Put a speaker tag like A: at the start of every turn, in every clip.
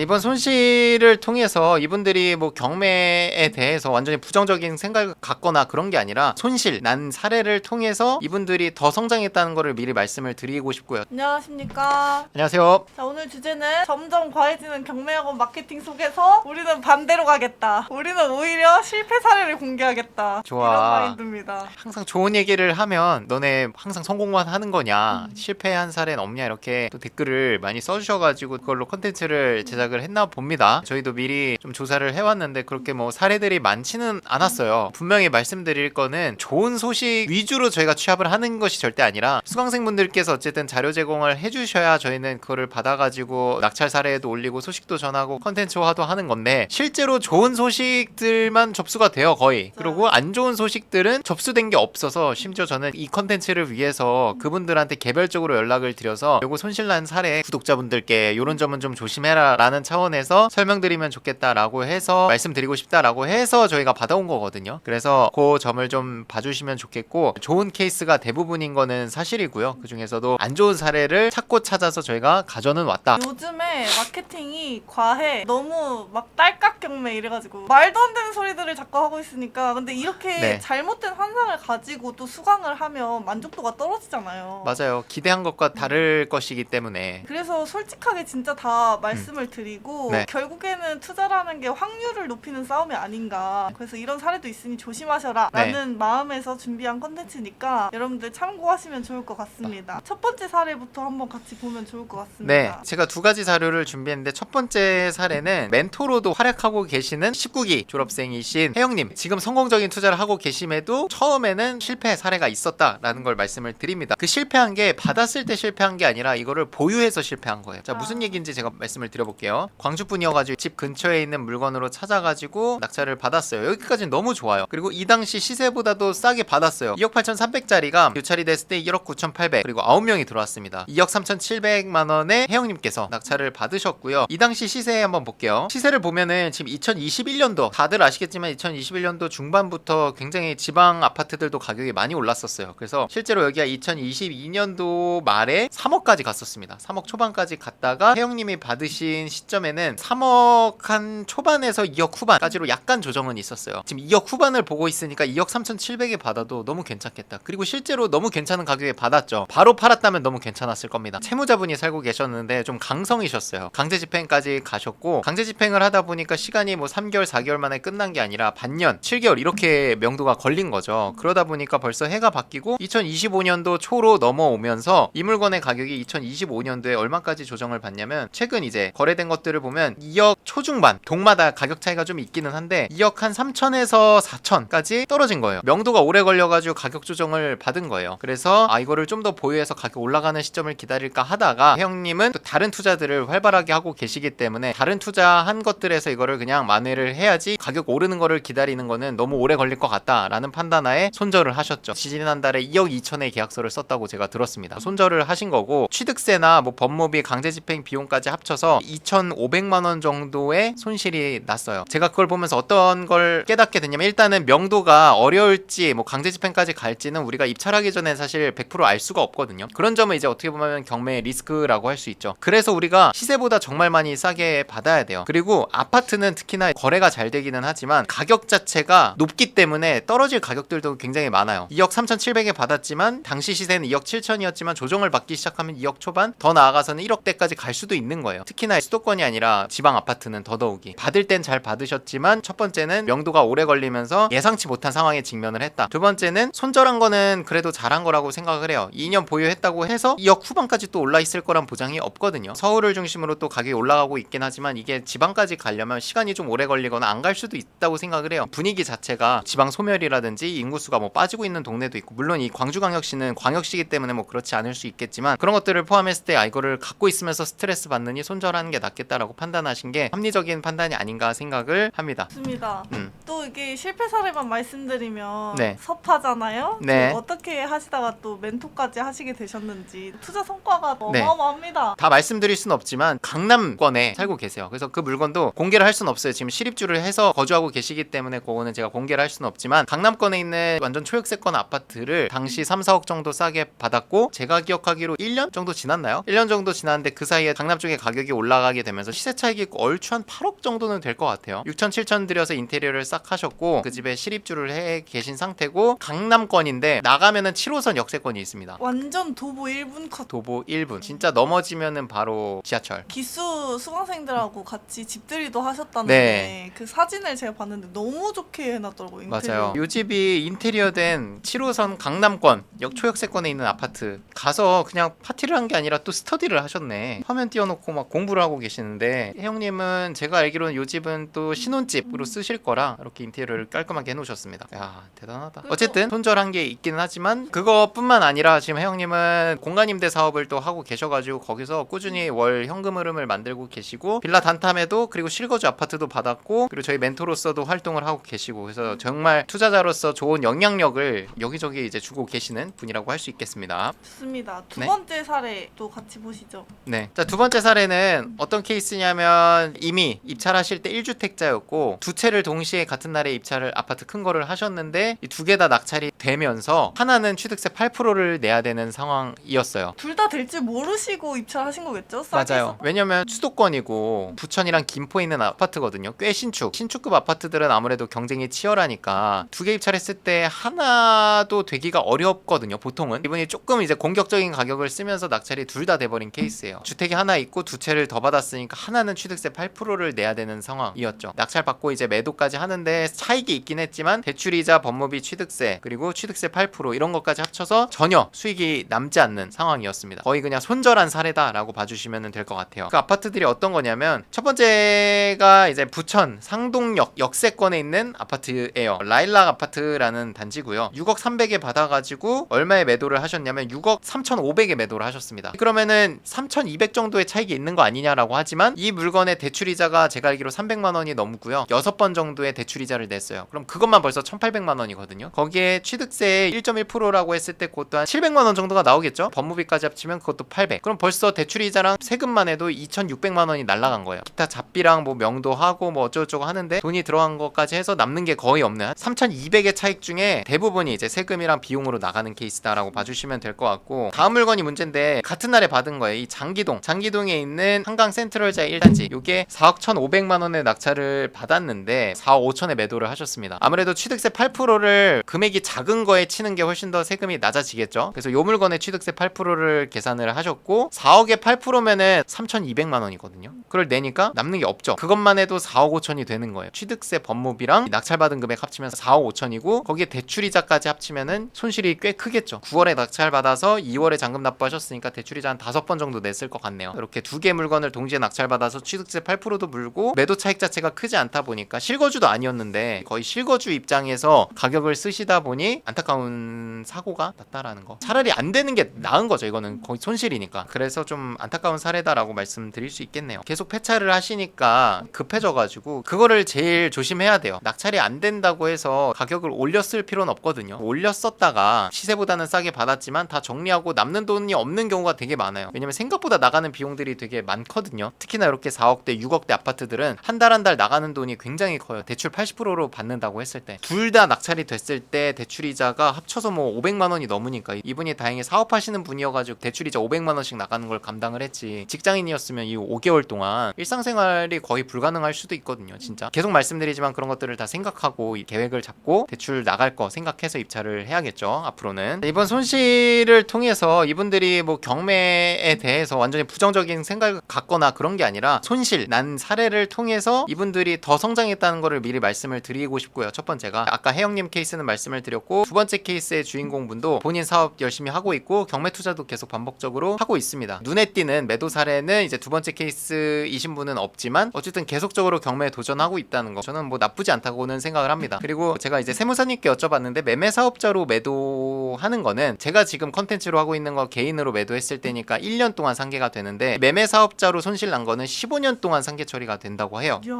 A: 이번 손실을 통해서 이분들이 뭐 경매에 대해서 완전히 부정적인 생각을 갖거나 그런 게 아니라 손실 난 사례를 통해서 이분들이 더 성장했다는 거를 미리 말씀을 드리고 싶고요.
B: 안녕하십니까.
A: 안녕하세요.
B: 자, 오늘 주제는 점점 과해지는 경매학원 마케팅 속에서 우리는 반대로 가겠다. 우리는 오히려 실패 사례를 공개하겠다.
A: 좋아.
B: 이런 마인드입니다.
A: 항상 좋은 얘기를 하면 너네 항상 성공만 하는 거냐 실패한 사례는 없냐 이렇게 또 댓글을 많이 써주셔가지고 그걸로 컨텐츠를 제작을 했나 봅니다. 저희도 미리 좀 조사를 해왔는데 그렇게 뭐 사례들이 많지는 않았어요. 분명히 말씀드릴 거는 좋은 소식 위주로 저희가 취합을 하는 것이 절대 아니라 수강생분들께서 어쨌든 자료 제공을 해주셔야 저희는 그거를 받아가지고 낙찰 사례도 올리고 소식도 전하고 컨텐츠화도 하는 건데 실제로 좋은 소식들만 접수가 돼요 거의. 그리고 안 좋은 소식들은 접수된 게 없어서 심지어 저는 이 컨텐츠를 위해서 그분들한테 개별적으로 연락을 드려서 요거 손실난 사례 구독자분들께 요런 점은 좀 조심해라 라는 차원에서 설명드리면 좋겠다라고 해서 말씀드리고 싶다라고 해서 저희가 받아온 거거든요. 그래서 그 점을 좀 봐주시면 좋겠고 좋은 케이스가 대부분인 거는 사실이고요. 그 중에서도 안 좋은 사례를 찾고 찾아서 저희가 가져는 왔다.
B: 요즘에 마케팅이 과해. 너무 막 딸깍 경매 이래가지고 말도 안 되는 소리들을 자꾸 하고 있으니까 근데 이렇게
A: 네.
B: 잘못된 환상을 가지고 또 수강을 하면 만족도가 떨어지잖아요.
A: 맞아요. 기대한 것과 다를 것이기 때문에
B: 그래서 솔직하게 진짜 다 말씀을 드리고
A: 네.
B: 결국에는 투자라는 게 확률을 높이는 싸움이 아닌가. 그래서 이런 사례도 있으니 조심하셔라 라는 마음에서 준비한 컨텐츠니까 여러분들 참고하시면 좋을 것 같습니다. 첫 번째 사례부터 한번 같이 보면 좋을 것 같습니다.
A: 네, 제가 두 가지 자료를 준비했는데 첫 번째 사례는 멘토로도 활약하고 계시는 19기 졸업생이신 혜영님. 지금 성공적인 투자를 하고 계심에도 처음에는 실패 사례가 있었다라는 걸 말씀을 드립니다. 그 실패한 게 받았을 때 실패한 게 아니라 이거를 보유해서 실패한 거예요. 자, 무슨 얘기인지 제가 말씀을 드려볼게요. 광주분이어가지고 집 근처에 있는 물건으로 찾아가지고 낙찰을 받았어요. 여기까지는 너무 좋아요. 그리고 이 당시 시세보다도 싸게 받았어요. 2억 8,300짜리가 유찰이 됐을 때 1억 9,800 그리고 9명이 들어왔습니다. 2억 3,700만 원에 혜영님께서 낙찰을 받으셨고요. 이 당시 시세 한번 볼게요. 시세를 보면은 지금 2021년도 다들 아시겠지만 2021년도 중반부터 굉장히 지방 아파트들도 가격이 많이 올랐었어요. 그래서 실제로 여기가 2022년도 말에 3억까지 갔었습니다. 3억 초반까지 갔다가 혜영님이 받으신 시점에는 3억 한 초반에서 2억 후반까지로 약간 조정은 있었어요. 지금 2억 후반을 보고 있으니까 2억 3,700에 받아도 너무 괜찮겠다. 그리고 실제로 너무 괜찮은 가격에 받았죠. 바로 팔았다면 너무 괜찮았을 겁니다. 채무자분이 살고 계셨는데 좀 강성이셨어요. 강제 집행까지 가셨고 강제 집행을 하다 보니까 시간이 뭐 3개월 4개월 만에 끝난 게 아니라 반년 7개월 이렇게 명도가 걸린 거죠. 그러다 보니까 벌써 해가 바뀌고 2025년도 초로 넘어오면서 이 물건의 가격이 2025년도에 얼마까지 조정을 받냐면 최근 이제 거래된 것들을 보면 2억 초중반 동마다 가격 차이가 좀 있기는 한데 2억 한 3천에서 4천까지 떨어진 거예요. 명도가 오래 걸려가지고 가격 조정을 받은 거예요. 그래서 이거를 좀 더 보유해서 가격 올라가는 시점을 기다릴까 하다가 혜영님은 또 다른 투자들을 활발하게 하고 계시기 때문에 다른 투자한 것들에서 이거를 그냥 만회를 해야지 가격 오르는 거를 기다리는 거는 너무 오래 걸릴 것 같다라는 판단하에 손절을 하셨죠. 지지난달에 2억 2천의 계약서를 썼다고 제가 들었습니다. 손절을 하신 거고 취득세나 뭐 법무비 강제집행 비용까지 합쳐서 2,500만 원 정도의 손실이 났어요. 제가 그걸 보면서 어떤 걸 깨닫게 됐냐면 일단은 명도가 어려울지 뭐 강제집행까지 갈지는 우리가 입찰하기 전에 사실 100% 알 수가 없거든요. 그런 점은 이제 어떻게 보면 경매의 리스크라고 할 수 있죠. 그래서 우리가 시세보다 정말 많이 싸게 받아야 돼요. 그리고 아파트는 특히나 거래가 잘 되기는 하지만 가격 자체가 높기 때문에 떨어질 가격들도 굉장히 많아요. 2억 3,700에 받았지만 당시 시세는 2억 7천이었지만 조정을 받기 시작하면 2억 초반 더 나아가서는 1억대까지 갈 수도 있는 거예요. 특히나 수도권이 아니라 지방 아파트는 더더욱이 받을 땐 잘 받으셨지만 첫 번째는 명도가 오래 걸리면서 예상치 못한 상황에 직면을 했다. 두 번째는 손절한 거는 그래도 잘한 거라고 생각을 해요. 2년 보유했다고 해서 2억 후반까지 또 올라 있을 거란 보장이 없거든요. 서울을 중심으로 또 가격이 올라가고 있긴 하지만 이게 지방까지 가려면 시간이 좀 오래 걸리거나 안 갈 수도 있다고 생각을 해요. 분위기 자체가 지방 소멸이라든지 인구수가 뭐 빠지고 있는 동네도 있고 물론 이 광주광역시는 광역시기 때문에 뭐 그렇지 않을 수 있겠지만 그런 것들을 포함했을 때 이거를 갖고 있으면서 스트레스 받느니 손절하는 게 낫겠다라고 판단하신 게 합리적인 판단이 아닌가 생각을 합니다.
B: 맞습니다. 또 이게 실패 사례만 말씀드리면
A: 네.
B: 섭하잖아요.
A: 네.
B: 어떻게 하시다가 또 멘토까지 하시게 되셨는지 투자 성과가
A: 네.
B: 어마어마합니다.
A: 다 말씀드릴 수는 없지만 강남권에 살고 계세요. 그래서 그 물건도 공개를 할 수는 없어요. 지금 실입주를 해서 거주하고 계시기 때문에 그거는 제가 공개를 할 수는 없지만 강남권에 있는 완전 초역세권 아파트를 당시 3, 4억 정도 싸게 받았고 제가 기억하기로 1년 정도 지났나요? 1년 정도 지났는데 그 사이에 강남 쪽에 가격이 올라가게 되면서 시세 차익이 얼추 한 8억 정도는 될 것 같아요. 6천, 7천 들여서 인테리어를 싹 하셨고 그 집에 실입주를 해 계신 상태고 강남권인데 나가면은 7호선 역세권이 있습니다.
B: 완전 도보 1분 컷.
A: 도보 1분. 진짜 넘어지면은 바로 지하철.
B: 기수 수강생들하고 같이 집들이도 하셨다는데
A: 네.
B: 그 사진을 제가 봤는데 너무 좋게 해놨더라고요. 인테리어.
A: 맞아요. 이 집이 인테리어된 7호선 강남권 역초역세권에 있는 아파트 가서 그냥 파티를 한 게 아니라 또 스터디를 하셨네. 화면 띄워놓고 막 공부를 하고 계시는데 혜영님은 제가 알기로는 이 집은 또 신혼집으로 쓰실 거라 이렇게 인테리어를 깔끔하게 해놓으셨습니다. 야 대단하다. 어쨌든 손절한 게 있기는 하지만 그것뿐만 아니라 지금 혜영님은 공간임대 사업을 또 하고 계셔가지고 거기서 꾸준히 월 현금 흐름을 만들고 계시고 빌라 단타매도 그리고 실거주 아파트도 받았고 그리고 저희 멘토로서도 활동을 하고 계시고 그래서 정말 투자자로서 좋은 영향력을 여기저기 이제 주고 계시는 분이라고 할 수 있겠습니다.
B: 좋습니다. 두
A: 네.
B: 번째 사례 또 같이 보시죠.
A: 네. 자, 두 번째 사례는 어떤 케이스냐면 이미 입찰하실 때 1주택자였고 두 채를 동시에 같은 날에 입찰을 아파트 큰 거를 하셨는데 이 두 개 다 낙찰이 되면서 하나는 취득세 8%를 내야 되는 상황이었어요.
B: 둘 다 될 줄 모르시고 입찰하신 거겠죠? 싸게
A: 맞아요.
B: 해서?
A: 왜냐면 수도권이고 부천이랑 김포에 있는 아파트거든요. 꽤 신축급 아파트들은 아무래도 경쟁이 치열하니까 두 개 입찰했을 때 하나도 되기가 어렵거든요. 보통은 이분이 조금 이제 공격적인 가격을 쓰면서 낙찰이 둘 다 돼버린 케이스예요. 주택이 하나 있고 두 채를 더 받았으니까 하나는 취득세 8%를 내야 되는 상황이었죠. 낙찰 받고 이제 매도까지 하는데 차익이 있긴 했지만 대출이자 법무비 취득세 그리고 취득세 8% 이런 것까지 합쳐서 전혀 수익이 남지 않는 상황이었습니다. 거의 그냥 손절한 사례다라고 봐주시면 될 것 같아요. 그 아파트들이 어떤 거냐면 첫 번째가 이제 부천 상동역 역세권에 있는 아파트예요. 라일락 아파트라는 단지고요. 6억 300에 받아가지고 얼마에 매도를 하셨냐면 6억 3,500에 매도를 하셨습니다. 그러면은 3,200 정도의 차익이 있는 거 아니냐라고 하지만 이 물건의 대출이자가 제가 알기로 300만 원이 넘고요. 6번 정도의 대출이자를 냈어요. 그럼 그것만 벌써 1,800만 원이거든요. 거기에 취득세 1.1%라고 했을 때 그것도 한 700만 원 정도가 나오겠죠. 법무비까지 합치면 그것도 800. 그럼 벌써 대출이자랑 세금만 해도 2,600만 원이 날라간 거예요. 기타 잡비랑 뭐 명도하고 뭐 어쩌고저쩌고 하는데 돈이 들어간 것까지 해서 남는 게 거의 없는 3,200의 차익 중에 대부분이 이제 세금이랑 비용으로 나가는 케이스다라고 봐주시면 될 것 같고 다음 물건이 문제인데 같은 날에 받은 거예요. 이 장기동에 있는 한강 센트럴자 1단지 요게 4억 1,500만 원의 낙찰을 받았는데 4억 5천에 매도를 하셨습니다. 아무래도 취득세 8%를 금액이 작은 거에 치는 게 훨씬 더 세금이 낮아지겠죠. 그래서 요 물건의 취득세 8%를 계산을 하셨고 4억에 8%면은 3,200만 원이거든요. 그걸 내니까 남는 게 없죠. 그것만 해도 4억 5천이 되는 거예요. 취득세 법무비랑 낙찰받은 금액 합치면서 4억 5천이고 거기에 대출이자까지 합치면은 손실이 꽤 크겠죠. 9월에 낙찰 받아서 2월에 잔금 납부하셨으니까 대출이자 한 5번 정도 냈을 것 같네요. 이렇게 두 개 물건을 동시에 낙찰 받아서 취득세 8%도 물고 매도 차익 자체가 크지 않다 보니까 실거주도 아니었는데 거의 실거주 입장에서 가격을 쓰시다 보니 안타까운 사고가 났다라는 거. 차라리 안 되는 게 나은 거죠. 이거는 거의 손실이니까. 그래서 좀 안타까운 사례다라고 말씀드릴 수 있겠네요. 계속 폐차를 하시니까 급해져가지고 그거를 제일 조심해야 돼요. 낙찰이 안 된다고 해서 가격을 올렸을 필요는 없거든요. 올렸었다가 시세보다는 싸게 받았지만 다 정리하고 남는 돈이 없는 경우가 되게 많아요. 왜냐면 생각보다 나가는 비용들이 되게 많거든요. 특히나 이렇게 4억대 6억대 아파트들은 한 달 한 달 나가는 돈이 굉장히 커요. 대출 80%로 받는다고 했을 때 둘 다 낙찰이 됐을 때 대출이자가 합쳐서 뭐 500만 원이 넘으니까 이분이 다행히 사업하시는 분이어가지고 대출이자 500만 원씩 나가는 걸 감당을 했지 직장인이었으면 이 5개월 동안 일상생활이 거의 불가능할 수도 있거든요. 진짜 계속 말씀드리지만 그런 것들을 다 생각하고 이 계획을 잡고 대출 나갈 거 생각해서 입찰을 해야겠죠. 앞으로는 이번 손실을 통해서 이분들이 뭐 경매에 대해서 완전히 부정적인 생각을 갖거나 그런 게 아니라 손실 난 사례를 통해서 이분들이 더 성장했다는 거를 미리 말씀을 드리고 싶고요. 첫 번째가 아까 혜영님 케이스는 말씀을 드렸고 두 번째 케이스의 주인공분도 본인 사업 열심히 하고 있고 경매 투자도 계속 반복적으로 하고 있습니다. 눈에 띄는 매도 사례는 이제 두 번째 케이스이신 분은 없지만 어쨌든 계속적으로 경매에 도전하고 있다는 거 저는 뭐 나쁘지 않다고는 생각을 합니다. 그리고 제가 이제 세무사님께 여쭤봤는데 매매 사업자로 매도하는 거는 제가 지금 컨텐츠로 하고 있는 거 개인으로 매도했을 때니까 1년 동안 상계가 되는데 매매 사업자로 손실 난 거는 15년 동안 상계 처리가 된다고 해요.
B: 이야.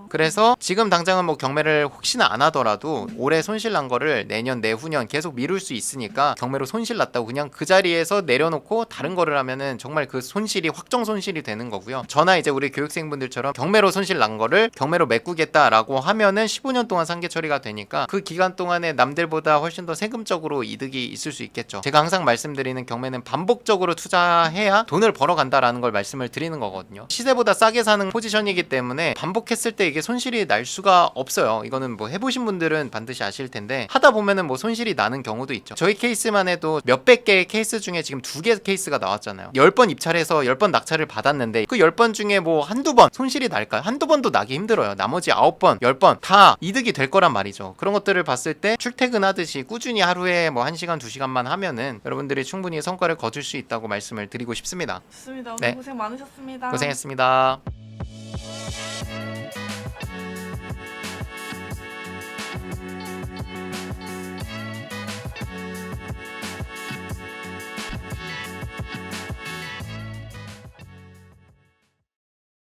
A: 그래서 지금 당장은 뭐 경매를 혹시나 안 하더라도 올해 손실 난 거를 내년 내후년 계속 미룰 수 있으니까 경매로 손실 났다고 그냥 그 자리에서 내려놓고 다른 거를 하면은 정말 그 손실이 확정 손실이 되는 거고요. 저나 이제 우리 교육생분들처럼 경매로 손실 난 거를 경매로 메꾸겠다라고 하면은 15년 동안 상계 처리가 되니까 그 기간 동안에 남들보다 훨씬 더 세금적으로 이득이 있을 수 있겠죠. 제가 항상 말씀드리는 경매는 반복적으로 투자해야 돈을 벌어간다라는 걸 말씀을 드리는 거거든요. 시세보다 싸게 사는 포지션이기 때문에 반복했을 때 이게 손실이 날 수가 없어요. 이거는 뭐 해보신 분들은 반드시 아실 텐데 하다 보면은 뭐 손실이 나는 경우도 있죠. 저희 케이스만 해도 몇백 개의 케이스 중에 지금 2개 케이스가 나왔잖아요. 10번 입찰해서 10번 낙찰을 받았는데 그 10번 중에 뭐 한두 번 손실이 날까요? 한두 번도 나기 힘들어요. 나머지 9번, 10번 다 이득이 될 거란 말이죠. 그런 것들을 봤을 때 출퇴근하듯이 꾸준히 하루에 뭐 1시간, 2시간만 하면은 여러분들이 충분히 성과를 거둘 수 있다고 말씀을 드리고 싶습니다.
B: 좋습니다. 오늘
A: 네.
B: 고생 많으셨습니다.
A: 고생했습니다.